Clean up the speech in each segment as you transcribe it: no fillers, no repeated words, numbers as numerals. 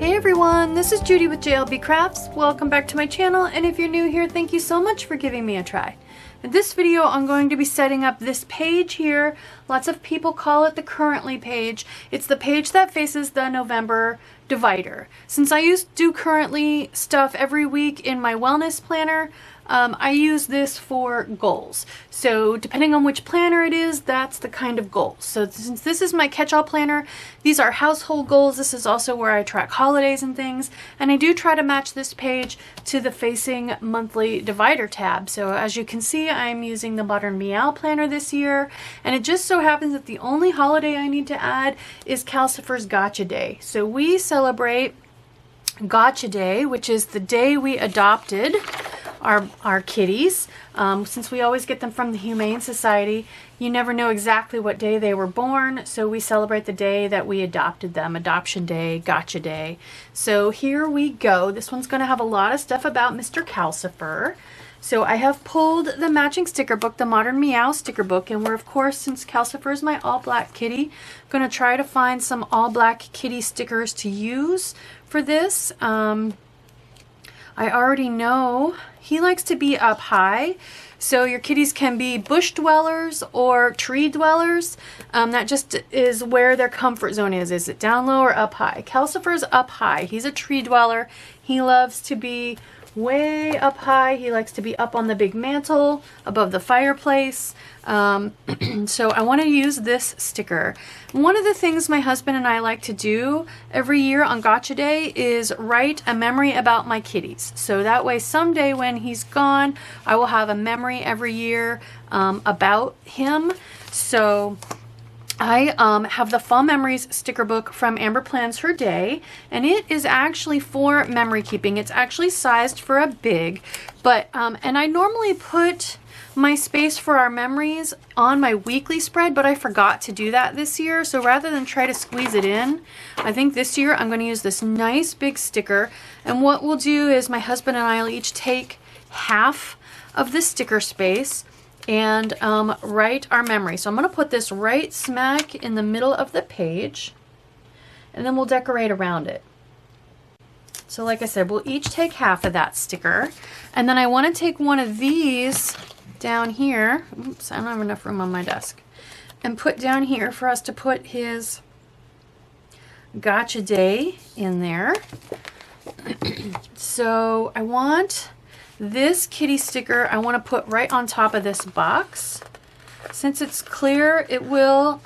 Hey everyone, this is Judi with JLBCrafts. Welcome back to my channel, and if you're new here, thank you so much for giving me a try. In this video, I'm going to be setting up this page here. Lots of people call it the currently page. It's the page that faces the November divider. Since I used to do currently stuff every week in my wellness planner, I use this for goals. So depending on which planner it is, that's the kind of goals. So since this is my catch-all planner, these are household goals. This is also where I track holidays and things. And I do try to match this page to the facing monthly divider tab. So as you can see, I'm using the Modern Meow planner this year. And it just so happens that the only holiday I need to add is Calcifer's Gotcha Day. So we celebrate Gotcha Day, which is the day we adopted our kitties. Since we always get them from the Humane Society, you never know exactly what day they were born, so we celebrate the day that we adopted them. Adoption Day, Gotcha Day. So here we go. This one's going to have a lot of stuff about Mr. Calcifer. So I have pulled the matching sticker book, the Modern Meow sticker book, and we're, of course, since Calcifer is my all-black kitty, going to try to find some all-black kitty stickers to use for this. I already know he likes to be up high, so your kitties can be bush dwellers or tree dwellers. That just is where their comfort zone is. Is it down low or up high? Calcifer's up high. He's a tree dweller. He loves to be way up high. He likes to be up on the big mantle above the fireplace. So I want to use this sticker. One of the things my husband and I like to do every year on Gotcha Day is write a memory about my kitties. So that way someday when he's gone, I will have a memory every year about him. So I have the Fall Memories sticker book from Amber Plans Her Day, and it is actually for memory keeping. It's actually sized for a big, but and I normally put my space for our memories on my weekly spread, but I forgot to do that this year. So rather than try to squeeze it in, I think this year I'm going to use this nice big sticker, and what we'll do is my husband and I will each take half of the sticker space and write our memory. So I'm going to put this right smack in the middle of the page, and then we'll decorate around it. So like I said, we'll each take half of that sticker, and then I want to take one of these down here. Oops, I don't have enough room on my desk. And put down here for us to put his Gotcha Day in there. So I want this kitty sticker, I want to put right on top of this box. Since it's clear, it will,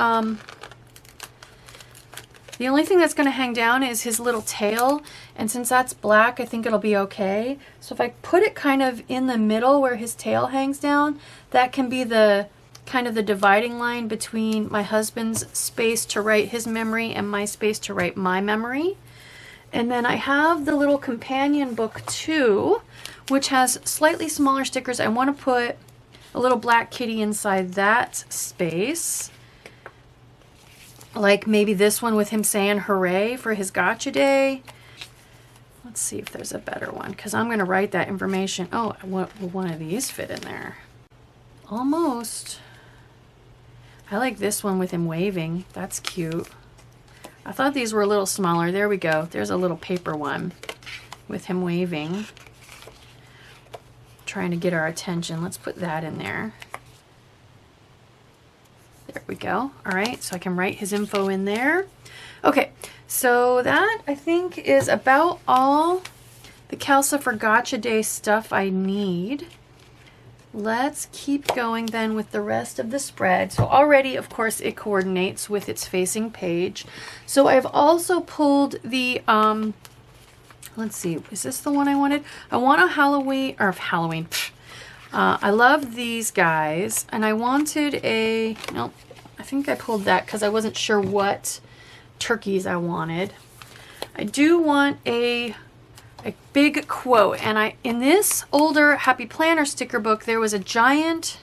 the only thing that's going to hang down is his little tail, and since that's black, I think it'll be okay. So if I put it kind of in the middle where his tail hangs down, that can be the kind of the dividing line between my husband's space to write his memory and my space to write my memory. And then I have the little companion book too, which has slightly smaller stickers. I want to put a little black kitty inside that space. Like maybe this one with him saying hooray for his Gotcha Day. Let's see if there's a better one, because I'm going to write that information. Oh, will one of these fit in there? Almost. I like this one with him waving. That's cute. I thought these were a little smaller. There we go. There's a little paper one with him waving. Trying to get our attention. Let's put that in there. There we go. All right, so I can write his info in there. Okay, so that I think is about all the Calcifer Gotcha Day stuff I need. Let's keep going then with the rest of the spread. So already, of course, it coordinates with its facing page. So I've also pulled the, let's see, is this the one I wanted? I want a Halloween. I love these guys, and I wanted a, nope, I think I pulled that because I wasn't sure what turkeys I wanted. I do want a big quote, and in this older Happy Planner sticker book, there was a giant,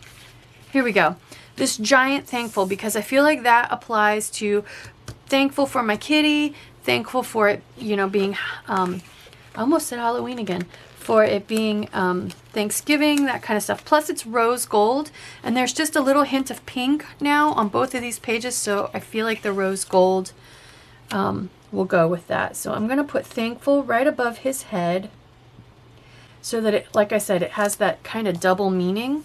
here we go, this giant thankful, because I feel like that applies to thankful for my kitty, thankful for it, you know, being, I almost said Halloween again, for it being Thanksgiving, that kind of stuff. Plus it's rose gold, and there's just a little hint of pink now on both of these pages, so I feel like the rose gold will go with that. So I'm going to put thankful right above his head so that it, like I said, it has that kind of double meaning.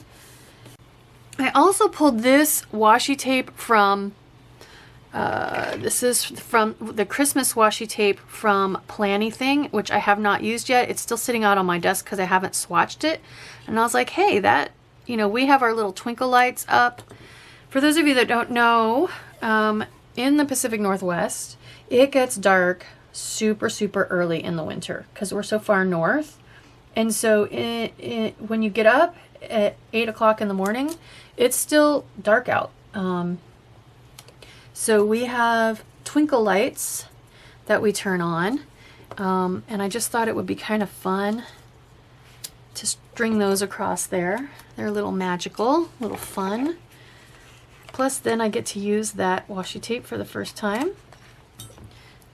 I also pulled this washi tape from, this is from the Christmas washi tape from Plannything, which I have not used yet. It's still sitting out on my desk because I haven't swatched it. And I was like, hey, that, you know, we have our little twinkle lights up. For those of you that don't know, in the Pacific Northwest, it gets dark super, super early in the winter because we're so far north. And so when you get up at 8 o'clock in the morning, it's still dark out. So we have twinkle lights that we turn on. And I just thought it would be kind of fun to string those across there. They're a little magical, a little fun. Plus then I get to use that washi tape for the first time.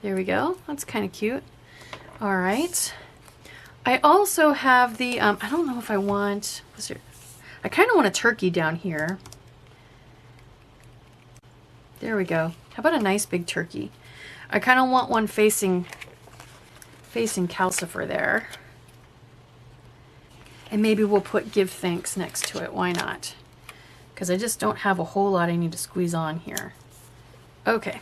There we go. That's kind of cute. All right. I also have the, I don't know if I want, I kind of want a turkey down here. There we go. How about a nice big turkey? I kind of want one facing Calcifer there. And maybe we'll put give thanks next to it. Why not? Because I just don't have a whole lot I need to squeeze on here. Okay.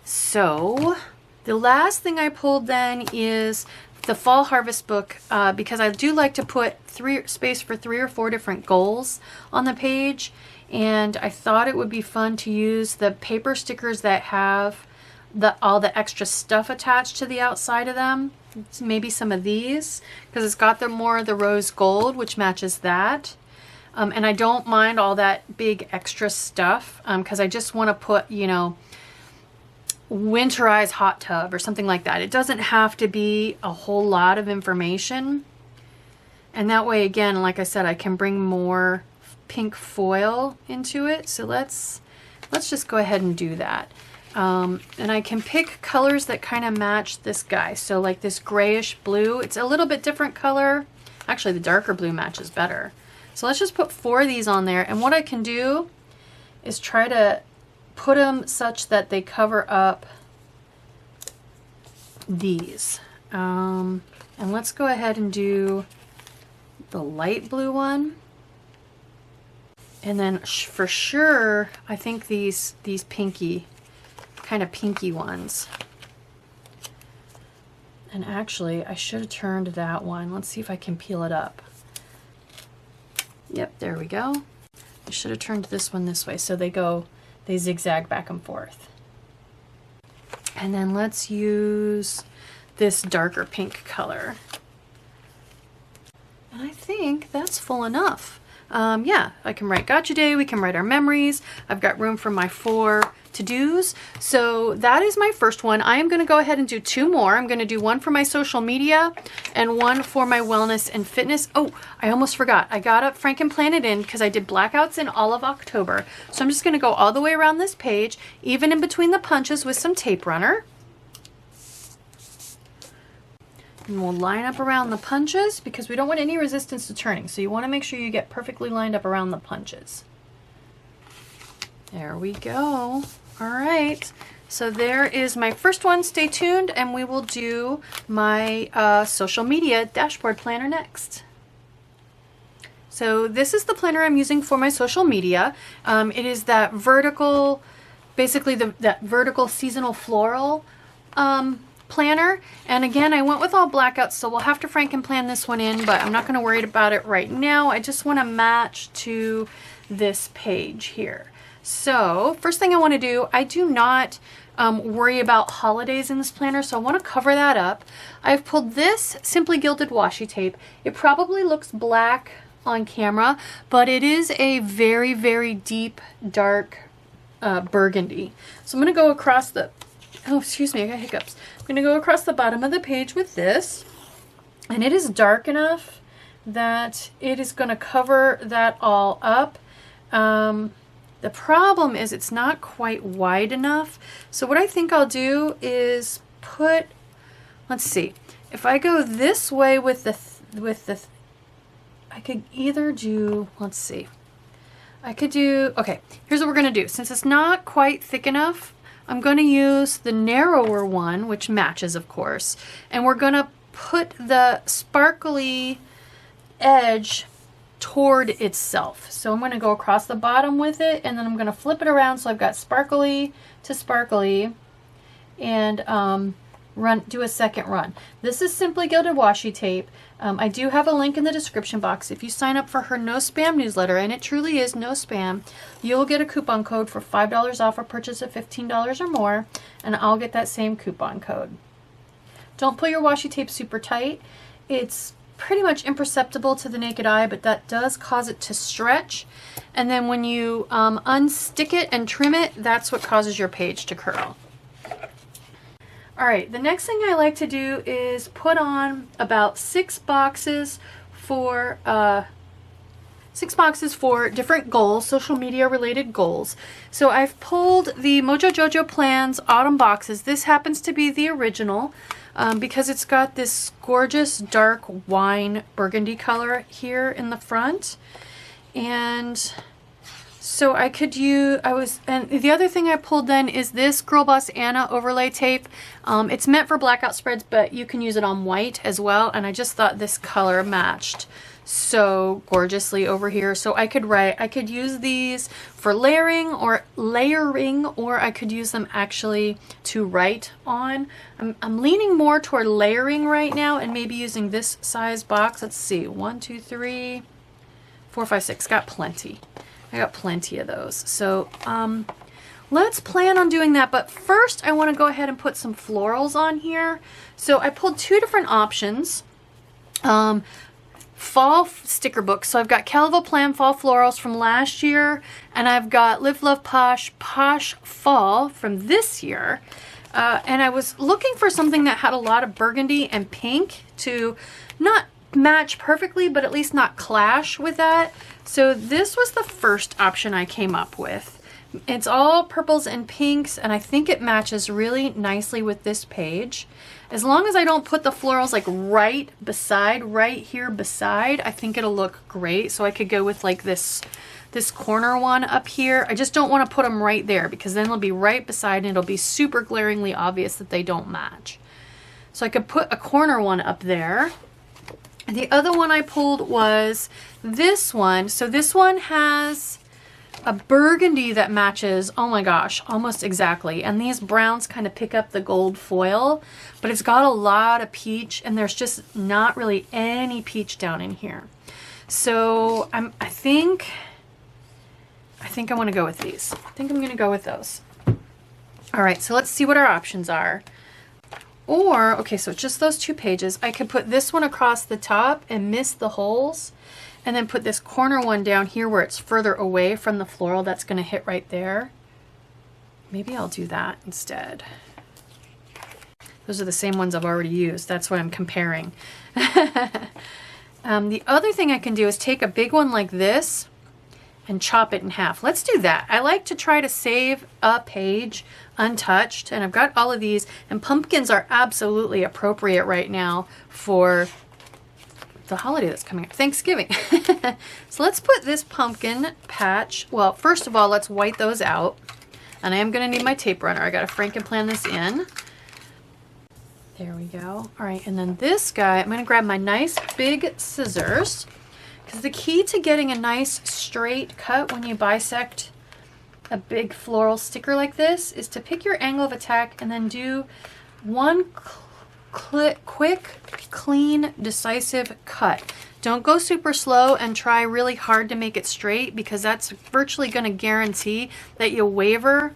So the last thing I pulled then is the Fall Harvest book, because I do like to put space for 3 or 4 different goals on the page, and I thought it would be fun to use the paper stickers that have all the extra stuff attached to the outside of them. Maybe some of these, because it's got the more of the rose gold, which matches that. And I don't mind all that big extra stuff, because I just want to put, you know, winterized hot tub or something like that. It doesn't have to be a whole lot of information. And that way, again, like I said, I can bring more pink foil into it. So let's just go ahead and do that. And I can pick colors that kind of match this guy. So like this grayish blue, it's a little bit different color. Actually, the darker blue matches better. So let's just put 4 of these on there. And what I can do is try to put them such that they cover up these. And let's go ahead and do the light blue one. And then for sure, I think these pinky, kind of pinky ones. And actually, I should have turned that one. Let's see if I can peel it up. Yep, there we go. I should have turned this one this way so they zigzag back and forth. And then let's use this darker pink color. And I think that's full enough. Yeah, I can write Gotcha Day, we can write our memories. I've got room for my 4 to-dos. So that is my first one. I am going to go ahead and do 2 more. I'm going to do one for my social media and one for my wellness and fitness. Oh, I almost forgot. I got up Frankenplan it in because I did blackouts in all of October. So I'm just going to go all the way around this page, even in between the punches with some tape runner. And we'll line up around the punches because we don't want any resistance to turning. So you want to make sure you get perfectly lined up around the punches. There we go. All right. So there is my first one. Stay tuned and we will do my social media dashboard planner next. So this is the planner I'm using for my social media. It is that vertical, basically that vertical seasonal floral planner. And again, I went with all blackouts, so we'll have to Frankenplan this one in, but I'm not going to worry about it right now. I just want to match to this page here. So first thing I want to do, I do not worry about holidays in this planner, so I want to cover that up. I've pulled this Simply Gilded washi tape. It probably looks black on camera, but it is a very, very deep, dark burgundy. So I'm going to go across the, oh, excuse me, I got hiccups. I'm going to go across the bottom of the page with this, and it is dark enough that it is going to cover that all up. The problem is it's not quite wide enough. So what I think I'll do is put, let's see, if I go this way with the, I could either do, let's see, I could do, okay, here's what we're going to do. Since it's not quite thick enough, I'm going to use the narrower one, which matches, of course, and we're going to put the sparkly edge toward itself. So I'm going to go across the bottom with it, and then I'm going to flip it around so I've got sparkly to sparkly, and do a second run. This is Simply Gilded washi tape. I do have a link in the description box. If you sign up for her no spam newsletter, and it truly is no spam, you'll get a coupon code for $5 off a purchase of $15 or more, and I'll get that same coupon code. Don't pull your washi tape super tight. It's pretty much imperceptible to the naked eye, but that does cause it to stretch. And then when you unstick it and trim it, that's what causes your page to curl. All right, the next thing I like to do is put on about 6 boxes for different goals, social media related goals. So I've pulled the Mojo Jojo Plans Autumn boxes. This happens to be the original because it's got this gorgeous dark wine burgundy color here in the front. And so I could use, and the other thing I pulled then is this Girl Boss Anna overlay tape. It's meant for blackout spreads, but you can use it on white as well. And I just thought this color matched so gorgeously over here. So I could use these for layering, or I could use them actually to write on. I'm leaning more toward layering right now, and maybe using this size box. Let's see, 1, 2, 3, 4, 5, 6, got plenty. I got plenty of those. So let's plan on doing that. But first I want to go ahead and put some florals on here. So I pulled 2 different options. Fall sticker books. So I've got KellofAPlan Fall Florals from last year, and I've got Live Love Posh Fall from this year. And I was looking for something that had a lot of burgundy and pink to not match perfectly, but at least not clash with that. So this was the first option I came up with. It's all purples and pinks, and I think it matches really nicely with this page. As long as I don't put the florals like right here beside, I think it'll look great. So I could go with like this corner one up here. I just don't want to put them right there, because then they'll be right beside and it'll be super glaringly obvious that they don't match. So I could put a corner one up there. The other one I pulled was this one. So this one has a burgundy that matches, oh my gosh, almost exactly. And these browns kind of pick up the gold foil, but it's got a lot of peach, and there's just not really any peach down in here. So I think I want to go with these. I think I'm going to go with those. All right, so let's see what our options are. Or, okay, so just those 2 pages. I could put this one across the top and miss the holes, and then put this corner one down here where it's further away from the floral. That's going to hit right there. Maybe I'll do that instead. Those are the same ones I've already used. That's what I'm comparing. The other thing I can do is take a big one like this and chop it in half. Let's do that. I like to try to save a page untouched, and I've got all of these, and pumpkins are absolutely appropriate right now for the holiday that's coming up, Thanksgiving. So let's put this pumpkin patch, well, first of all, let's white those out, and I am going to need my tape runner. I got to Frankenplan this in. There we go. All right, and then this guy, I'm going to grab my nice big scissors, because the key to getting a nice straight cut when you bisect a big floral sticker like this is to pick your angle of attack and then do one quick, clean, decisive cut. Don't go super slow and try really hard to make it straight, because that's virtually going to guarantee that you'll waver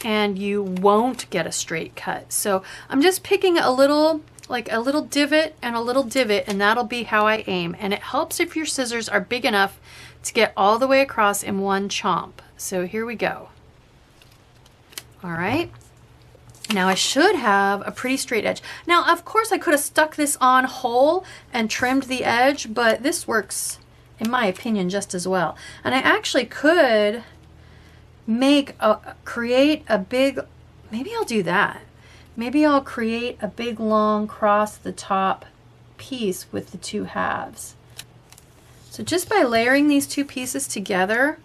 and you won't get a straight cut. So I'm just picking a little, like a little divot and a little divot, and that'll be how I aim. And it helps if your scissors are big enough to get all the way across in one chomp. So here we go. All right. Now I should have a pretty straight edge. Now, of course, I could have stuck this on whole and trimmed the edge, but this works, in my opinion, just as well. And I actually could create a big, maybe I'll do that. Maybe I'll create a big long cross the top piece with the 2 halves. So just by layering these 2 pieces together,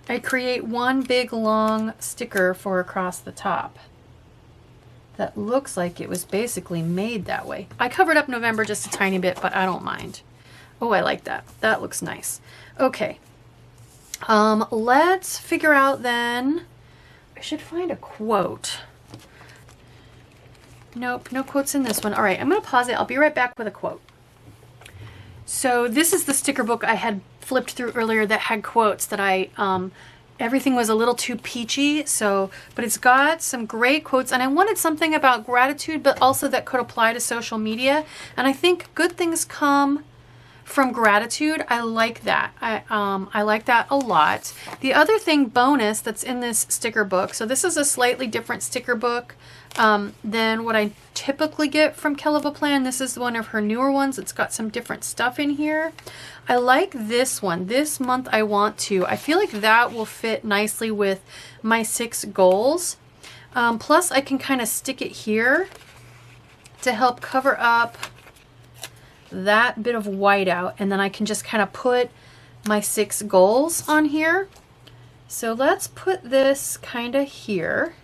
I create one big long sticker for across the top. that looks like it was basically made that way. I covered up November just a tiny bit, but I don't mind. Oh, I like that. That looks nice. Okay. Let's figure out then, I should find a quote. Nope, no quotes in this one. All right, I'm going to pause it. I'll be right back with a quote. So this is the sticker book I had flipped through earlier that had quotes that everything was a little too peachy, but it's got some great quotes, and I wanted something about gratitude, but also that could apply to social media. And I think good things come from gratitude. I like that. I like that a lot. The other thing bonus that's in this sticker book, so this is a slightly different sticker book than what I typically get from KellofAPlan. This is one of her newer ones. It's got some different stuff in here. I like this one. This month I want to. I feel like that will fit nicely with my 6 goals. Plus I can kind of stick it here to help cover up that bit of white out, and then I can just kind of put my 6 goals on here. So let's put this kind of here.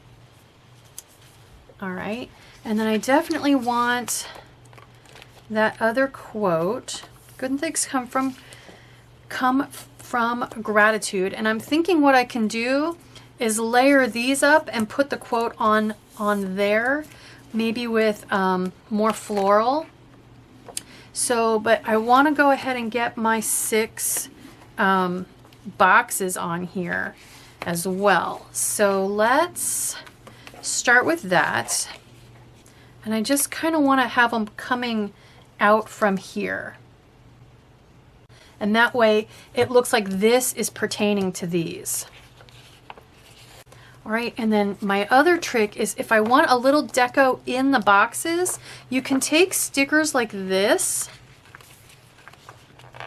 All right, and then I definitely want that other quote. Good things come from gratitude. And I'm thinking what I can do is layer these up and put the quote on there, maybe with more floral. So, but I want to go ahead and get my 6 boxes on here as well. So let's start with that. And I just kind of want to have them coming out from here. And that way it looks like this is pertaining to these. All right, and then my other trick is if I want a little deco in the boxes, you can take stickers like this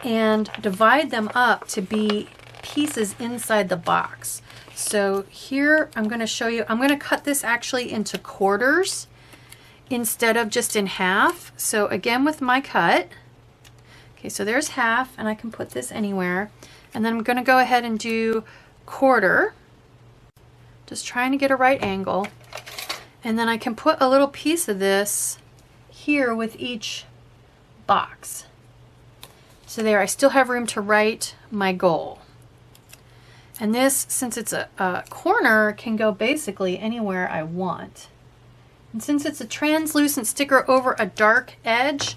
and divide them up to be pieces inside the box. So here I'm going to show you, I'm going to cut this actually into quarters instead of just in half. So again with my cut, okay, so there's half, and I can put this anywhere. And then I'm going to go ahead and do quarter, just trying to get a right angle. And then I can put a little piece of this here with each box. So there, I still have room to write my goal. And this, since it's a corner, can go basically anywhere I want. And since it's a translucent sticker over a dark edge,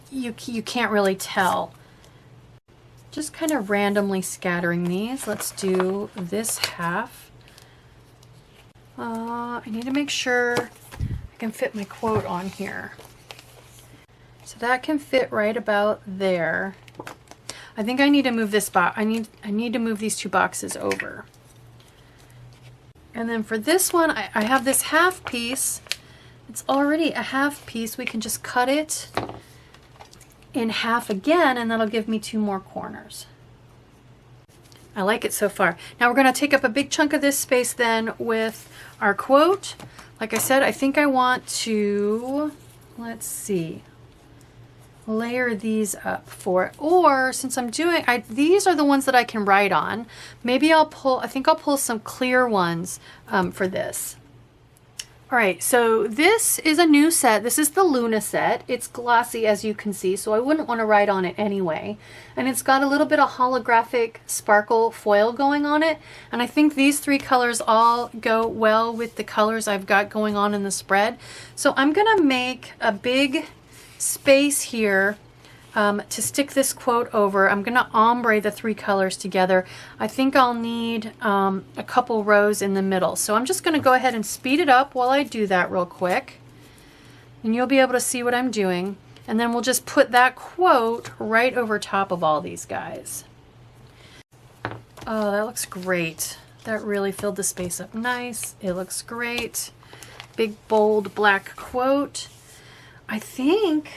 you can't really tell. Just kind of randomly scattering these. Let's do this half. I need to make sure I can fit my quote on here. So that can fit right about there. I think I need to move this box. I need to move these 2 boxes over. And then for this one, I have this half piece. It's already a half piece. We can just cut it in half again, and that'll give me 2 more corners. I like it so far. Now we're going to take up a big chunk of this space then with our quote. Like I said, I think I want to, let's see, layer these up for it. Or since I'm doing, these are the ones that I can write on. Maybe I think I'll pull some clear ones for this. All right, so this is a new set. This is the Luna set. It's glossy, as you can see, so I wouldn't want to write on it anyway. And it's got a little bit of holographic sparkle foil going on it. And I think these 3 colors all go well with the colors I've got going on in the spread. So I'm going to make a big space here to stick this quote over. I'm going to ombre the 3 colors together. I think I'll need a couple rows in the middle. So I'm just going to go ahead and speed it up while I do that real quick. And you'll be able to see what I'm doing. And then we'll just put that quote right over top of all these guys. Oh, that looks great. That really filled the space up nice. It looks great. Big, bold, black quote. I think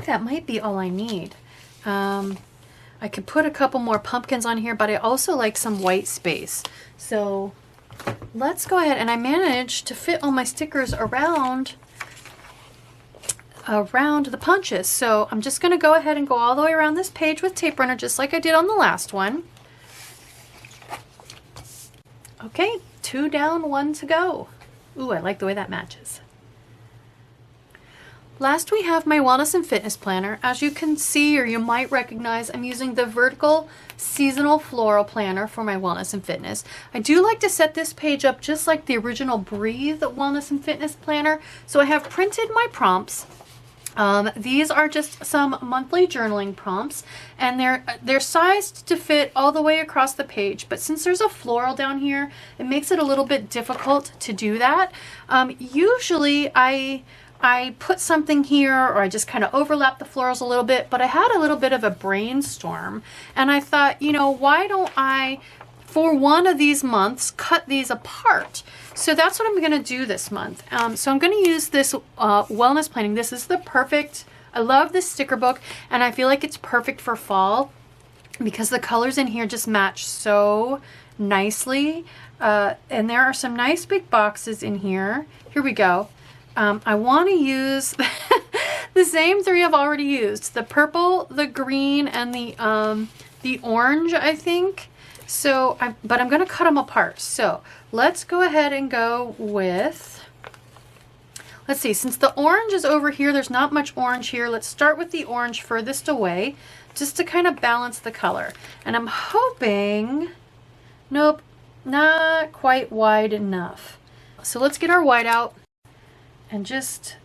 that might be all I need. I could put a couple more pumpkins on here, but I also like some white space. So let's go ahead, and I managed to fit all my stickers around the punches. So I'm just going to go ahead and go all the way around this page with tape runner, just like I did on the last one. Okay, 2 down, 1 to go. Ooh, I like the way that matches. Last, we have my Wellness and Fitness Planner. As you can see, or you might recognize, I'm using the vertical seasonal floral planner for my Wellness and Fitness. I do like to set this page up just like the original Breathe Wellness and Fitness Planner. So I have printed my prompts. These are just some monthly journaling prompts, and they're sized to fit all the way across the page, but since there's a floral down here, it makes it a little bit difficult to do that. Usually I put something here, or I just kind of overlap the florals a little bit, but I had a little bit of a brainstorm, and I thought, you know, why don't I, for one of these months, cut these apart? So that's what I'm going to do this month. So I'm going to use this wellness planning. This is the perfect, I love this sticker book, and I feel like it's perfect for fall because the colors in here just match so nicely. And there are some nice big boxes in here. Here we go. I want to use the same three I've already used. The purple, the green, and the orange, I think. So, but I'm going to cut them apart. So let's go ahead and go with, let's see, since the orange is over here, there's not much orange here. Let's start with the orange furthest away, just to kind of balance the color. And I'm hoping, nope, not quite wide enough. So let's get our white out. And just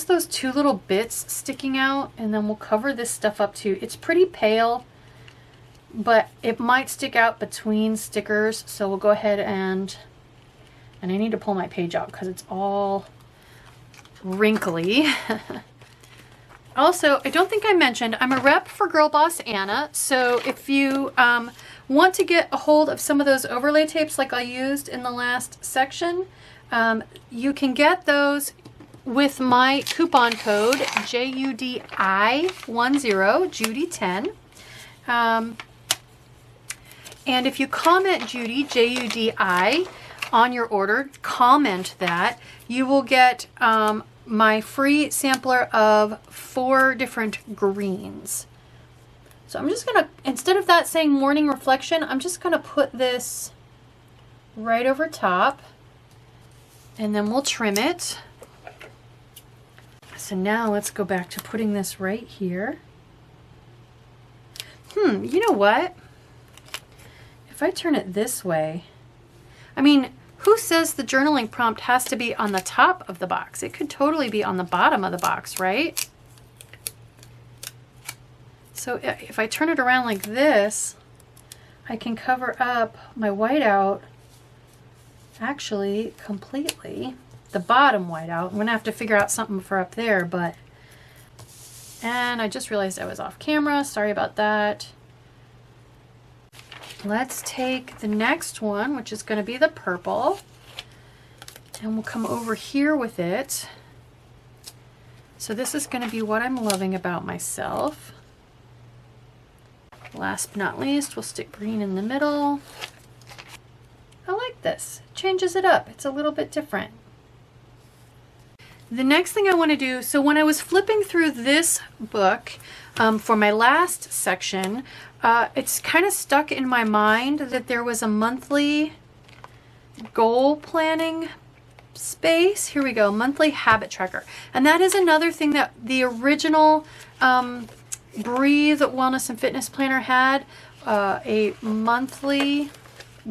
those two little bits sticking out, and then we'll cover this stuff up too. It's pretty pale, but it might stick out between stickers, so we'll go ahead and I need to pull my page out because it's all wrinkly. Also, I don't think I mentioned, I'm a rep for Girl Boss Anna, so if you want to get a hold of some of those overlay tapes like I used in the last section, you can get those with my coupon code JUDI10, Judi10. And if you comment Judi, JUDI, on your order, comment that, you will get my free sampler of 4 different greens. So I'm just going to, instead of that saying Morning Reflection, I'm just going to put this right over top, and then we'll trim it. So now let's go back to putting this right here. You know what? If I turn it this way, I mean, who says the journaling prompt has to be on the top of the box? It could totally be on the bottom of the box, right? So if I turn it around like this, I can cover up my whiteout actually completely. The bottom whiteout. I'm going to have to figure out something for up there, but... And I just realized I was off camera. Sorry about that. Let's take the next one, which is going to be the purple, and we'll come over here with it. So this is going to be what I'm loving about myself. Last but not least, we'll stick green in the middle. I like this. It changes it up. It's a little bit different. The next thing I want to do, so when I was flipping through this book for my last section, it's kind of stuck in my mind that there was a monthly goal planning space. Here we go, monthly habit tracker. And that is another thing that the original Breathe Wellness and Fitness Planner had, a monthly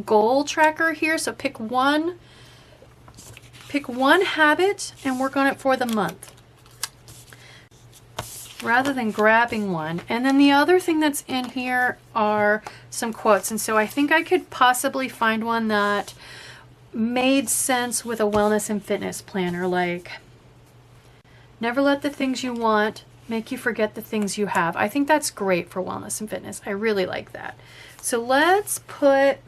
goal tracker here. So pick one habit and work on it for the month, rather than grabbing one. And then the other thing that's in here are some quotes. And so I think I could possibly find one that made sense with a wellness and fitness planner, like, never let the things you want make you forget the things you have. I think that's great for wellness and fitness. I really like that. So let's put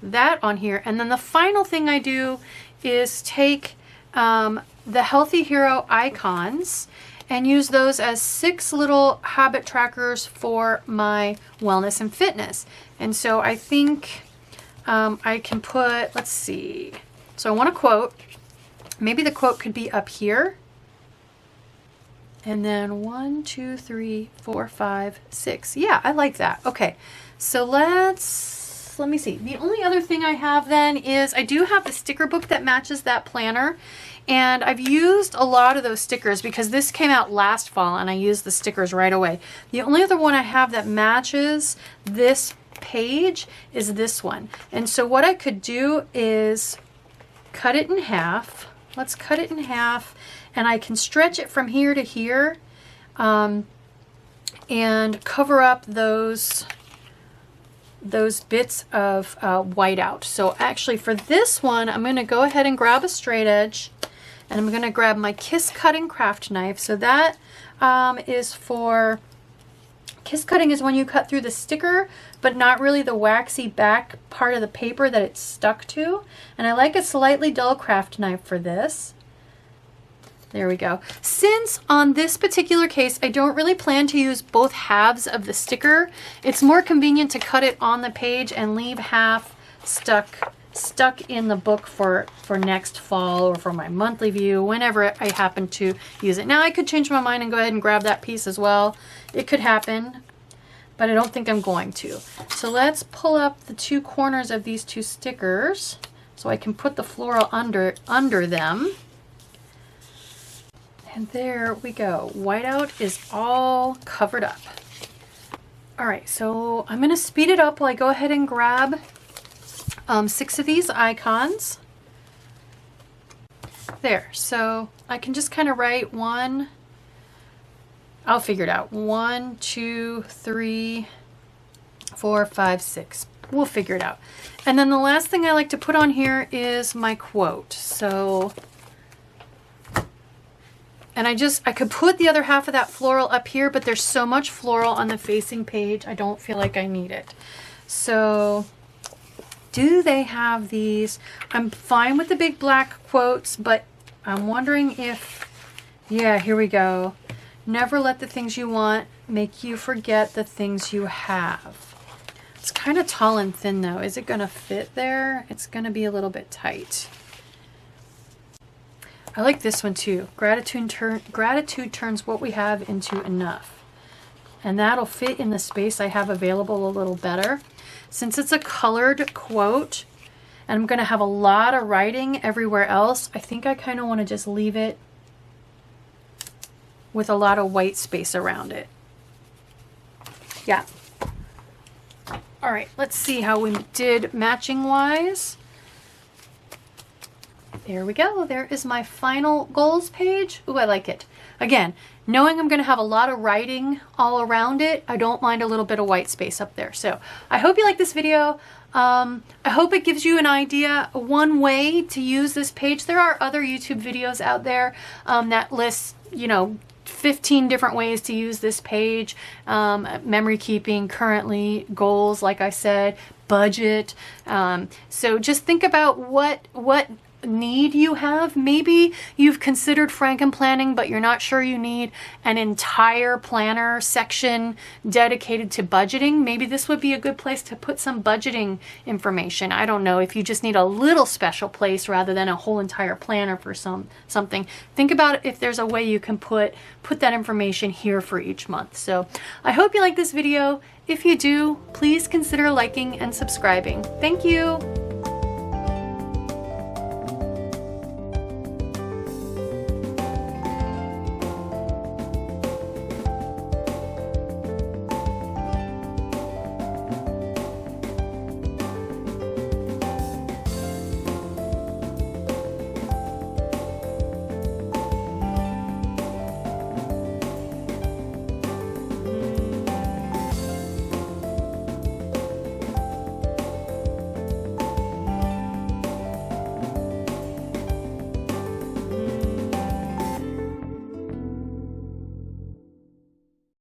that on here. And then the final thing I do is take the Healthy Hero icons and use those as 6 little habit trackers for my wellness and fitness. And so I think I can put, let's see, so I want a quote. Maybe the quote could be up here. And then 1, 2, 3, 4, 5, 6. Yeah, I like that. Okay, so let's let me see. The only other thing I have then is I do have the sticker book that matches that planner. And I've used a lot of those stickers because this came out last fall and I used the stickers right away. The only other one I have that matches this page is this one. And so what I could do is cut it in half. Let's cut it in half, and I can stretch it from here to here and cover up those bits of whiteout. So actually for this one, I'm going to go ahead and grab a straight edge, and I'm going to grab my Kiss Cutting craft knife. So that is for kiss cutting is when you cut through the sticker, but not really the waxy back part of the paper that it's stuck to. And I like a slightly dull craft knife for this. There we go. Since on this particular case, I don't really plan to use both halves of the sticker, it's more convenient to cut it on the page and leave half stuck in the book for next fall or for my monthly view, whenever I happen to use it. Now I could change my mind and go ahead and grab that piece as well. It could happen, but I don't think I'm going to. So let's pull up the two corners of these two stickers so I can put the floral under them. And there we go. Whiteout is all covered up. All right, so I'm gonna speed it up while I go ahead and grab 6 of these icons. There, so I can just kind of write one, I'll figure it out. 1, 2, 3, 4, 5, 6. We'll figure it out. And then the last thing I like to put on here is my quote. So, and I could put the other half of that floral up here, but there's so much floral on the facing page, I don't feel like I need it. So, do they have these? I'm fine with the big black quotes, but I'm wondering if, yeah, here we go. Never let the things you want make you forget the things you have. It's kind of tall and thin though. Is it going to fit there? It's going to be a little bit tight. I like this one too. Gratitude turns what we have into enough. And that'll fit in the space I have available a little better. Since it's a colored quote and I'm going to have a lot of writing everywhere else, I think I kind of want to just leave it with a lot of white space around it. Yeah. All right, let's see how we did matching wise. There we go. There is my final goals page. Ooh, I like it. Again, knowing I'm going to have a lot of writing all around it, I don't mind a little bit of white space up there. So I hope you like this video. I hope it gives you an idea, one way to use this page. There are other YouTube videos out there that list, 15 different ways to use this page. Memory keeping, currently, goals, like I said, budget. So just think about what need you have. Maybe you've considered frankenplanning, but you're not sure you need an entire planner section dedicated to budgeting. Maybe this would be a good place to put some budgeting information. I don't know, if you just need a little special place rather than a whole entire planner for something. Think about if there's a way you can put that information here for each month. So I hope you like this video. If you do, please consider liking and subscribing. Thank you.